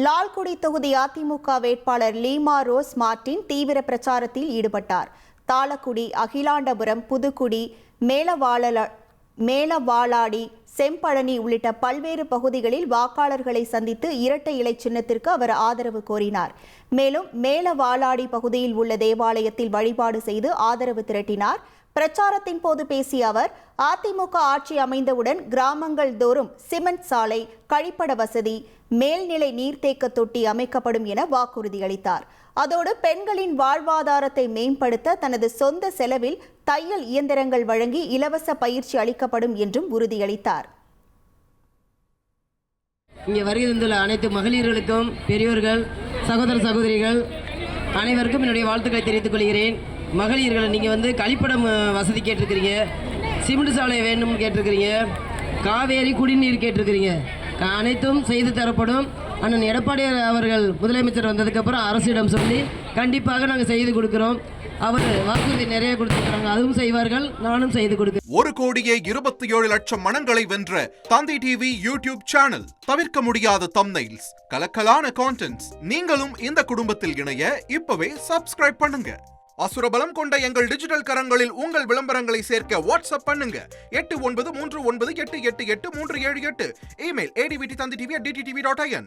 லால்குடி தொகுதி அதிமுக வேட்பாளர் Lima rose Martin தீவிர பிரச்சாரத்தில் ஈடுபட்டார். தாளக்குடி, அகிலாண்டபுரம், புதுக்குடி, மேலவாளாடி, செம்பழனி உள்ளிட்ட பல்வேறு பகுதிகளில் வாக்காளர்களை சந்தித்து இரட்டை இலை சின்னத்திற்கு அவர் ஆதரவு கோரினார். மேலும் மேலவாளாடி பகுதியில் உள்ள தேவாலயத்தில் வழிபாடு செய்து ஆதரவு திரட்டினார். பிரச்சாரத்தின் போது பேசிய அவர், அதிமுக ஆட்சி அமைந்தவுடன் கிராமங்கள் தோறும் சிமெண்ட் சாலை, கழிப்பட வசதி, மேல்நிலை நீர்த்தேக்க தொட்டி அமைக்கப்படும் என வாக்குறுதி அளித்தார். அதோடு பெண்களின் வாழ்வாதாரத்தை மேம்படுத்த தனது சொந்த செலவில் தையல் இயந்திரங்கள் வழங்கி இலவச பயிற்சி அளிக்கப்படும் என்றும் உறுதியளித்தார். இங்கே வருகின்ற அனைத்து மகளிர்களுக்கும், பெரியோர்கள், சகோதர சகோதரிகள் அனைவருக்கும் என்னுடைய வாழ்த்துக்களை தெரிவித்துக் கொள்கிறேன். மகளிர்களை நீங்கள் கழிப்படம் வசதி கேட்டிருக்கிறீங்க, சிமெண்ட் சாலை வேணும்னு கேட்டிருக்கிறீங்க, காவேரி குடிநீர் கேட்டிருக்கிறீங்க. அனைத்தும் செய்து தரப்படும். அண்ணன் எடப்பாடி அவர்கள் முதலமைச்சர் வந்ததுக்கப்புறம் அரசிடம் சொல்லி கண்டிப்பாக நாங்கள் செய்து கொடுக்கிறோம். அவர் வாக்குறுதி நிறைய கொடுத்துருக்காங்க, அதுவும் செய்வார்கள், நானும் செய்து கொடுக்கிறேன். 1,27,00,000 மனங்களை வென்ற தந்தி டிவி யூடியூப் சேனல். தவிர்க்க முடியாத தம்ப்நெயில்ஸ், கலக்கலான கான்டென்ட்ஸ். நீங்களும் இந்த குடும்பத்தில் இணைய இப்பவே சப்ஸ்கிரைப் பண்ணுங்க. அசுரபலம் கொண்ட எங்கள் டிஜிட்டல் கரங்களில் உங்கள் விளம்பரங்களை சேர்க்க வாட்ஸ்அப் பண்ணுங்க. 893988883778. Email advtthanditv@dttv.in.